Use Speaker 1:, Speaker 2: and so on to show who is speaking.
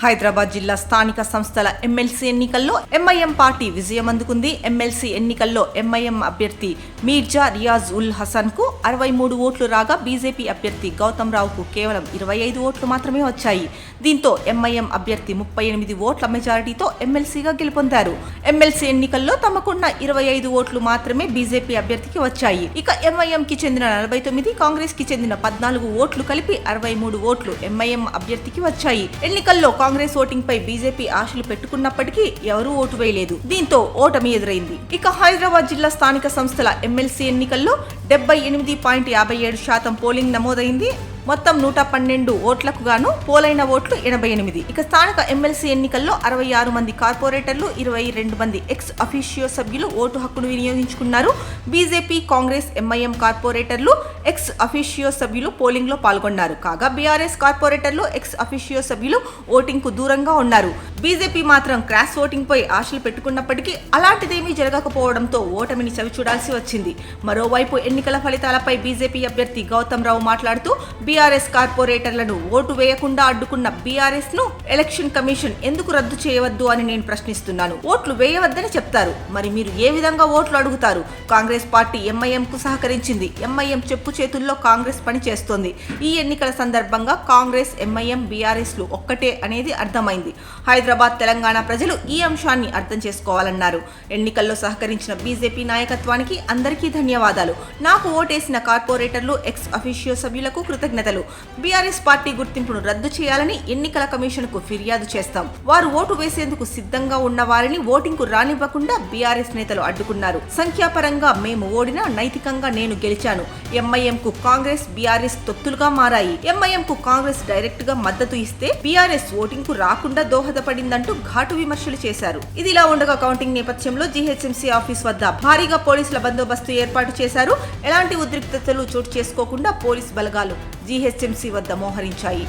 Speaker 1: హైదరాబాద్ జిల్లా స్థానిక సంస్థల ఎమ్మెల్సీ ఎన్నికల్లో ఎంఐఎం పార్టీ విజయం అందుకుంది. ఎమ్మెల్సీ ఎన్నికల్లో ఎంఐఎం అభ్యర్థి మీర్జా రియాజ్ ఉల్ హసన్ కు 63 ఓట్లు రాగా బీజేపీ అభ్యర్థి గౌతమ్ రావుకు కేవలం 25 ఓట్లు మాత్రమే వచ్చాయి. దీంతో ఎంఐఎం అభ్యర్థి 38 ఓట్ల మెజారిటీతో ఎమ్మెల్సీగా గెలుపొందారు. ఎమ్మెల్సీ ఎన్నికల్లో తమకున్న 25 ఓట్లు మాత్రమే బీజేపీ అభ్యర్థికి వచ్చాయి. ఇక ఎంఐఎం కి చెందిన 49, కాంగ్రెస్ కి చెందిన 14 ఓట్లు కలిపి 63 ఓట్లు ఎంఐఎం అభ్యర్థికి వచ్చాయి. ఎన్నికల్లో కాంగ్రెస్ ఓటింగ్ పై బీజేపీ ఆశలు పెట్టుకున్నప్పటికీ ఎవరూ ఓటు వేయలేదు. దీంతో ఓటమి ఎదురైంది. ఇక హైదరాబాద్ జిల్లా స్థానిక సంస్థల ఎమ్మెల్సీ ఎన్నికల్లో 78.57% పోలింగ్ నమోదైంది. మొత్తం 112 ఓట్లకు గాను పోలైన ఓట్లు 88. ఇక స్థానిక ఎమ్మెల్సీ ఎన్నికల్లో 66 మంది కార్పొరేటర్లు, 22 మంది ఎక్స్ అఫీషియో సభ్యులు ఓటు హక్కును వినియోగించుకున్నారు. బీజేపీ, కాంగ్రెస్, ఎంఐఎం కార్పొరేటర్లు, ఎక్స్ అఫీషియో సభ్యులు పోలింగ్ లో పాల్గొన్నారు. కాగా బీఆర్ఎస్ కార్పొరేటర్లు, ఎక్స్ అఫీషియో సభ్యులు ఓటింగ్ కు దూరంగా ఉన్నారు. బీజేపీ మాత్రం క్రాస్ ఓటింగ్ పై ఆశలు పెట్టుకున్నప్పటికీ అలాంటిదేమీ జరగకపోవడంతో ఓటమిని చవిచూడాల్సి వచ్చింది. మరోవైపు ఎన్నికల ఫలితాలపై బీజేపీ అభ్యర్థి గౌతమ్ రావు మాట్లాడుతూ బీఆర్ఎస్ కార్పొరేటర్లను ఓటు వేయకుండా అడ్డుకున్న బీఆర్ఎస్ ను ఎలక్షన్ కమిషన్ ఎందుకు రద్దు చేయవద్దు అని నేను ప్రశ్నిస్తున్నాను. ఓట్లు వేయవద్దని చెప్తారు, మరి మీరు ఏ విధంగా ఓట్లు అడుగుతారు? కాంగ్రెస్ పార్టీ ఎంఐఎం కు సహకరించింది. ఎంఐఎం చెప్పు చేతుల్లో కాంగ్రెస్ పని చేస్తోంది. ఈ ఎన్నికల సందర్భంగా కాంగ్రెస్, ఎంఐఎం, బీఆర్ఎస్ లు ఒక్కటే అనేది అర్థమైంది. హైదరాబాద్, తెలంగాణ ప్రజలు ఈ అంశాన్ని అర్థం చేసుకోవాలన్నారు. ఎన్నికల్లో సహకరించిన బీజేపీ నాయకత్వానికి అందరికీ ధన్యవాదాలు. నాకు ఓటేసిన కార్పొరేటర్లు, ఎక్స్ అఫీషియో సభ్యులకు కృతజ్ఞతలు. బీఆర్ఎస్ పార్టీ గుర్తింపును రద్దు చేయాలని ఎన్నికల కమిషన్ కు ఫిర్యాదు చేస్తాం. వారు ఓటు వేసేందుకు సిద్ధంగా ఉన్న వారిని ఓటింగ్ కు రానివ్వకుండా బీఆర్ఎస్ నేతలు అడ్డుకున్నారు. సంఖ్యాపరంగా మేము ఓడినా నైతికంగా నేను గెలిచాను. ఎంఐఎం కు కాంగ్రెస్, బీఆర్ఎస్ తొత్తులుగా మారాయి. ఎంఐఎం కు కాంగ్రెస్ డైరెక్ట్ గా మద్దతు ఇస్తే బీఆర్ఎస్ ఓటింగ్ కు రాకుండా దోహదపడిందంటూ ఘాటు విమర్శలు చేశారు. ఇదిలా ఉండగా కౌంటింగ్ నేపథ్యంలో జీహెచ్ఎంసీ ఆఫీస్ వద్ద భారీగా పోలీసుల బందోబస్తు ఏర్పాటు చేశారు. ఎలాంటి ఉద్రిక్తతలు చోటు చేసుకోకుండా పోలీస్ బలగాలు జీహెచ్ఎంసీ వద్ద మోహరించాయి.